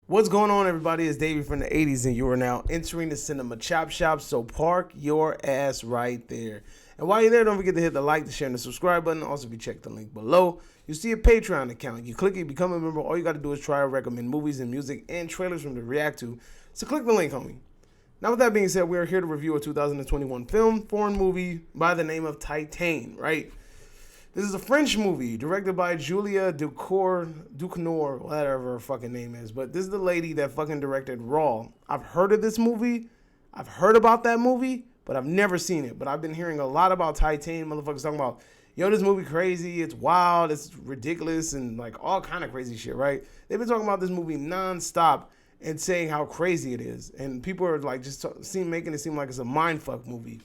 What's going on, everybody? It's Davey from the 80s, and you are now entering the Cinema Chop Shop, so park your ass right there. And while you're there, don't forget to hit the like, the share, and the subscribe button. Also, if you check the link below, you see a Patreon account. You click it, become a member. All you got to do is try to recommend movies and music and trailers from to react to. So click the link, homie. Now, with that being said, we are here to review a 2021 foreign movie by the name of Titane, right? This is a French movie directed by Julia Ducournau, whatever her fucking name is. But this is the lady that fucking directed Raw. I've heard of this movie. I've heard about that movie, but I've never seen it. But I've been hearing a lot about Titane. Motherfuckers talking about, yo, this movie crazy. It's wild. It's ridiculous and like all kind of crazy shit, right? They've been talking about this movie nonstop and saying how crazy it is. And people are like just making it seem like it's a mindfuck movie.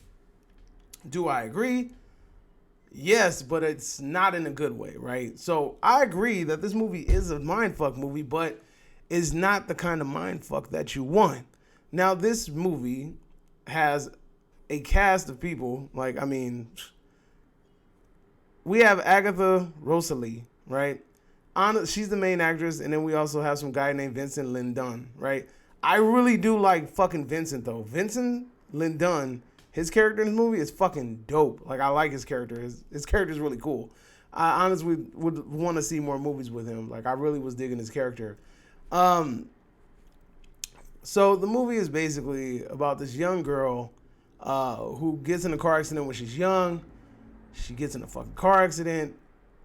Do I agree? Yes, but it's not in a good way, right? So I agree that this movie is a mindfuck movie, but is not the kind of mindfuck that you want. Now, this movie has a cast of people, we have Agatha Rosalie, right? She's the main actress, and then we also have some guy named Vincent Lindon, right? I really do like fucking Vincent, though. Vincent Lindon, his character in this movie is fucking dope. Like, I like his character. His character is really cool. I honestly would want to see more movies with him. Like, I really was digging his character. So the movie is basically about this young girl who gets in a car accident when she's young. She gets in a fucking car accident.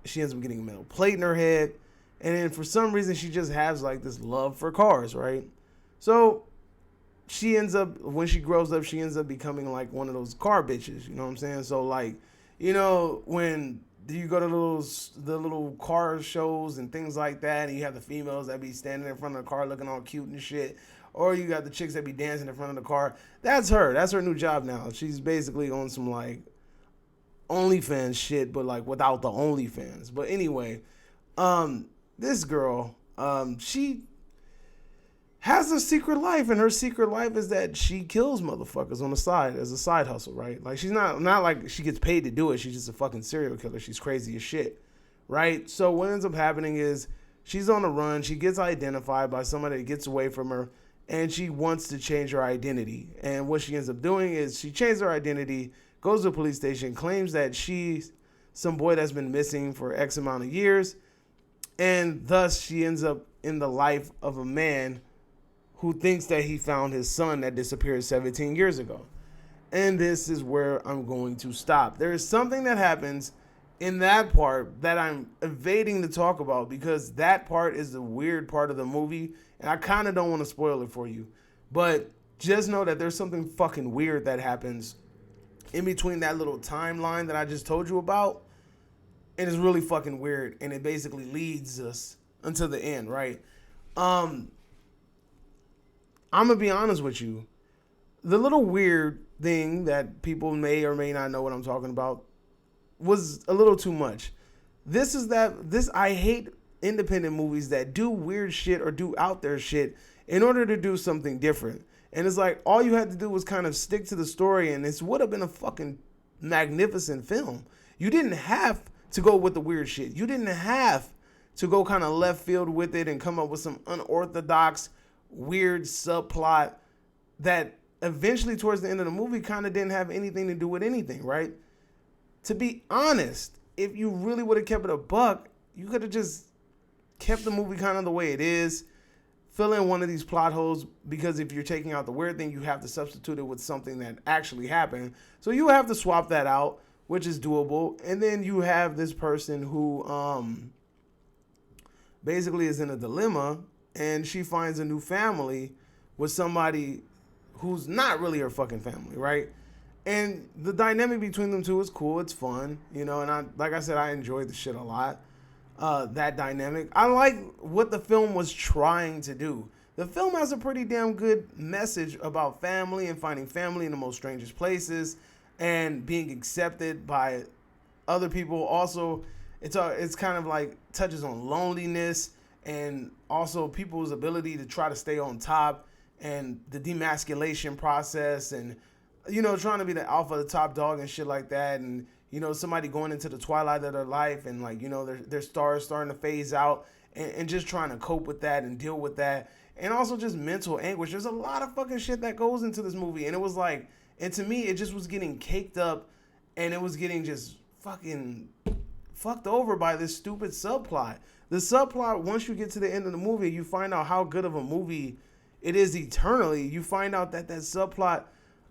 She ends up getting a metal plate in her head. And then for some reason, she just has, like, this love for cars, right? So she ends up, when she grows up, she ends up becoming like one of those car bitches, you know what I'm saying? So like, you know, when you go to the little car shows and things like that, and you have the females that be standing in front of the car looking all cute and shit, or you got the chicks that be dancing in front of the car, that's her. That's her new job now. She's basically on some like OnlyFans shit, but like without the OnlyFans. But anyway, this girl, she has a secret life, and her secret life is that she kills motherfuckers on the side as a side hustle, right? Like, she's not like she gets paid to do it. She's just a fucking serial killer. She's crazy as shit, right? So what ends up happening is she's on the run. She gets identified by somebody that gets away from her, and she wants to change her identity. And what she ends up doing is she changes her identity, goes to a police station, claims that she's some boy that's been missing for X amount of years, and thus she ends up in the life of a man who thinks that he found his son that disappeared 17 years ago. And this is where I'm going to stop. There is something that happens in that part that I'm evading to talk about because that part is the weird part of the movie, and I kind of don't want to spoil it for you. But just know that there's something fucking weird that happens in between that little timeline that I just told you about, and it's really fucking weird, and it basically leads us until the end, right? I'm going to be honest with you. The little weird thing that people may or may not know what I'm talking about was a little too much. I hate independent movies that do weird shit or do out there shit in order to do something different. And it's like, all you had to do was kind of stick to the story, and it would have been a fucking magnificent film. You didn't have to go with the weird shit. You didn't have to go kind of left field with it and come up with some unorthodox weird subplot that eventually towards the end of the movie kind of didn't have anything to do with anything, right? To be honest, if you really would have kept it a buck, you could have just kept the movie kind of the way it is, fill in one of these plot holes, because if you're taking out the weird thing, you have to substitute it with something that actually happened. So you have to swap that out, which is doable. And then you have this person who basically is in a dilemma, and she finds a new family with somebody who's not really her fucking family, right? And the dynamic between them two is cool. It's fun, you know, and like I said, I enjoyed the shit a lot. That dynamic. I like what the film was trying to do. The film has a pretty damn good message about family and finding family in the most strangest places and being accepted by other people. Also, it's kind of like touches on loneliness and also people's ability to try to stay on top and the demasculation process and, you know, trying to be the alpha, the top dog and shit like that. And, you know, somebody going into the twilight of their life and, like, you know, their stars starting to phase out and just trying to cope with that and deal with that. and also just mental anguish. There's a lot of fucking shit that goes into this movie, and it was like, and to me, it just was getting caked up, and it was getting just fucking fucked over by this stupid subplot. The subplot, once you get to the end of the movie, you find out how good of a movie it is eternally. You find out that that subplot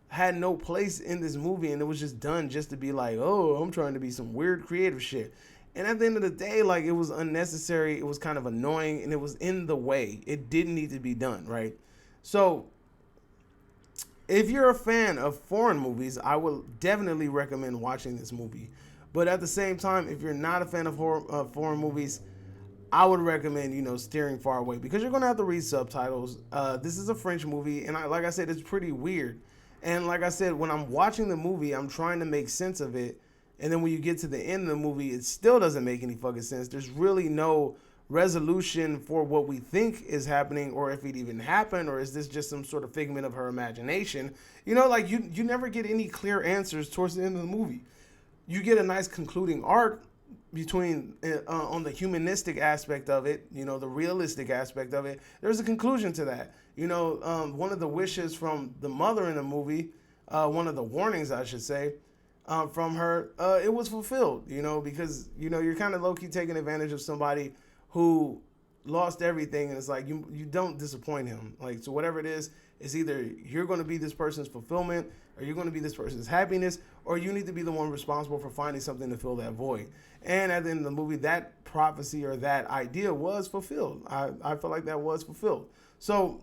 had no place in this movie, and it was just done just to be like, oh, I'm trying to be some weird creative shit. And at the end of the day, like, it was unnecessary, it was kind of annoying, and it was in the way. It didn't need to be done, right? So if you're a fan of foreign movies, I will definitely recommend watching this movie. But at the same time, if you're not a fan of foreign movies, I would recommend, steering far away, because you're going to have to read subtitles. This is a French movie, and like I said, it's pretty weird. And like I said, when I'm watching the movie, I'm trying to make sense of it. And then when you get to the end of the movie, it still doesn't make any fucking sense. There's really no resolution for what we think is happening, or if it even happened, or is this just some sort of figment of her imagination? Like you never get any clear answers towards the end of the movie. You get a nice concluding arc between on the humanistic aspect of it, the realistic aspect of it. There's a conclusion to that. One of the wishes from the mother in the movie, one of the warnings, I should say, from her, it was fulfilled, because, you're kind of low-key taking advantage of somebody who lost everything, and it's like, you don't disappoint him. Like, so whatever it is, it's either you're going to be this person's fulfillment, or you're going to be this person's happiness, or you need to be the one responsible for finding something to fill that void. And at the end of the movie, that prophecy or that idea was fulfilled. I feel like that was fulfilled. So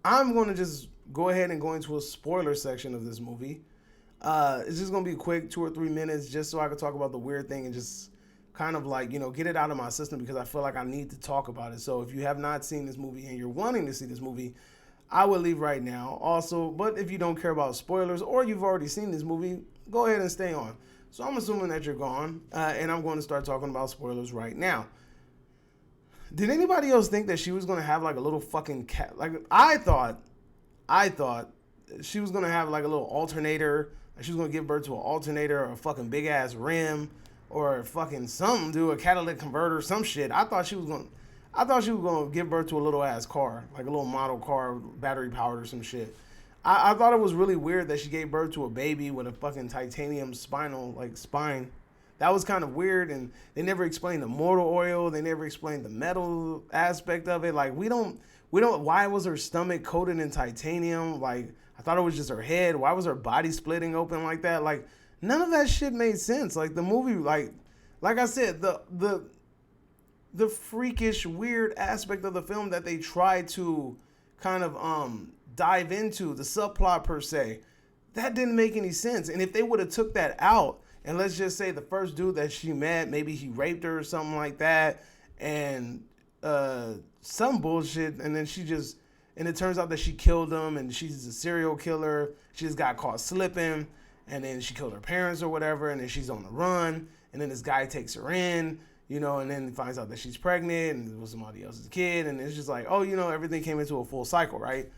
I'm going to just go ahead and go into a spoiler section of this movie. It's just going to be quick, 2 or 3 minutes, just so I can talk about the weird thing and just kind of like, get it out of my system, because I feel like I need to talk about it. So if you have not seen this movie and you're wanting to see this movie, I will leave right now. Also, but if you don't care about spoilers, or you've already seen this movie, go ahead and stay on. So I'm assuming that you're gone, and I'm going to start talking about spoilers right now. Did anybody else think that she was going to have like a little fucking cat? Like, I thought she was going to have like a little alternator. She was going to give birth to an alternator, or a fucking big ass rim, or fucking something, do a catalytic converter, some shit. I thought she was going to give birth to a little ass car, like a little model car, battery powered or some shit. I thought it was really weird that she gave birth to a baby with a fucking titanium spine. That was kind of weird, and they never explained the motor oil. They never explained the metal aspect of it. Like, we don't. Why was her stomach coated in titanium? Like, I thought it was just her head. Why was her body splitting open like that? Like, none of that shit made sense. Like, the movie, like I said, the freakish, weird aspect of the film that they tried to kind of dive into, the subplot per se, that didn't make any sense. And if they would have took that out, and let's just say the first dude that she met, maybe he raped her or something like that, and some bullshit, and then and it turns out that she killed him, and she's a serial killer. She just got caught slipping, and then she killed her parents or whatever, and then she's on the run, and then this guy takes her in, and then finds out that she's pregnant, and it was somebody else's kid, and it's just like, oh, everything came into a full cycle, right?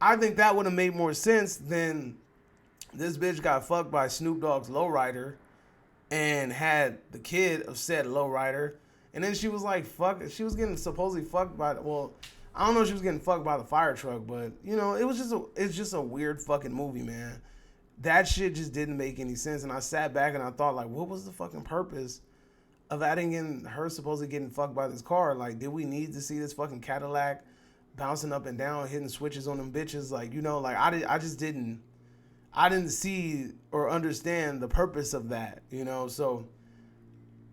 I think that would have made more sense than this bitch got fucked by Snoop Dogg's lowrider and had the kid of said lowrider, and then she was like, she was getting supposedly fucked by, I don't know if she was getting fucked by the fire truck, but, it's just a weird fucking movie, man. That shit just didn't make any sense, and I sat back and I thought, like, what was the fucking purpose of adding in her supposedly getting fucked by this car? Like, did we need to see this fucking Cadillac bouncing up and down, hitting switches on them bitches? Like, I didn't see or understand the purpose of that, so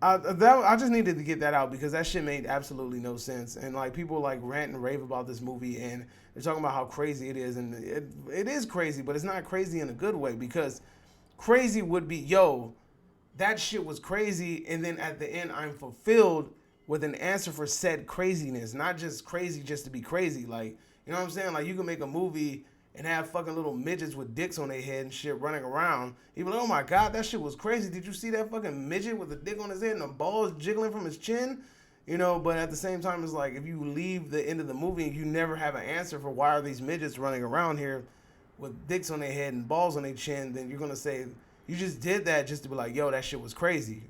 I just needed to get that out, because that shit made absolutely no sense. And like, people like rant and rave about this movie, and they're talking about how crazy it is, and it is crazy, but it's not crazy in a good way, because crazy would be, that shit was crazy, and then at the end I'm fulfilled with an answer for said craziness, not just crazy just to be crazy. Like, you know what I'm saying? Like, you can make a movie and have fucking little midgets with dicks on their head and shit running around. You be like, oh my God, that shit was crazy. Did you see that fucking midget with a dick on his head and the balls jiggling from his chin? But at the same time, it's like, if you leave the end of the movie and you never have an answer for why are these midgets running around here with dicks on their head and balls on their chin, then you're going to say, you just did that just to be like, yo, that shit was crazy,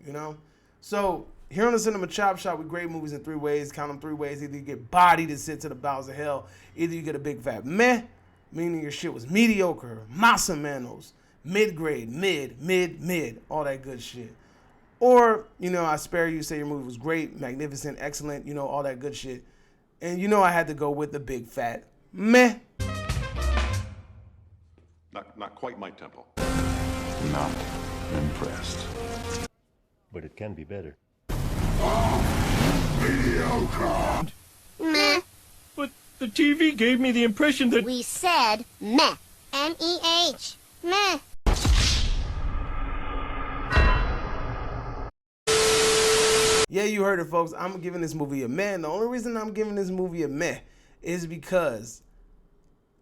So Here on the Cinema Chop Shop, we grade movies in 3 ways. Count them 3 ways. Either you get bodied and sent to the bowels of hell. Either you get a big fat meh, meaning your shit was mediocre, más o menos, mid-grade, mid, all that good shit. Or, you know, I spare you, say your movie was great, magnificent, excellent, you know, all that good shit. And you know I had to go with the big fat meh. Not quite my tempo. Not impressed. But it can be better. Mediocre. Meh. But the TV gave me the impression that... We said meh. M-E-H. Meh. Yeah, you heard it, folks. I'm giving this movie a meh. And the only reason I'm giving this movie a meh is because,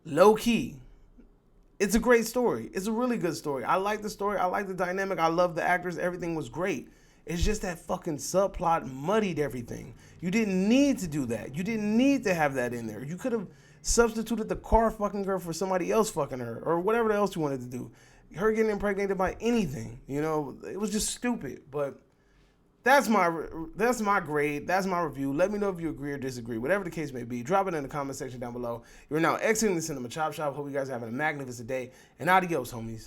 low-key, it's a great story. It's a really good story. I like the story. I like the dynamic. I love the actors. Everything was great. It's just that fucking subplot muddied everything. You didn't need to do that. You didn't need to have that in there. You could have substituted the car fucking her for somebody else fucking her or whatever else you wanted to do. Her getting impregnated by anything, you know, it was just stupid. But that's my grade. That's my review. Let me know if you agree or disagree. Whatever the case may be, drop it in the comment section down below. You're now exiting the Cinema Chop Shop. Hope you guys are having a magnificent day. And adios, homies.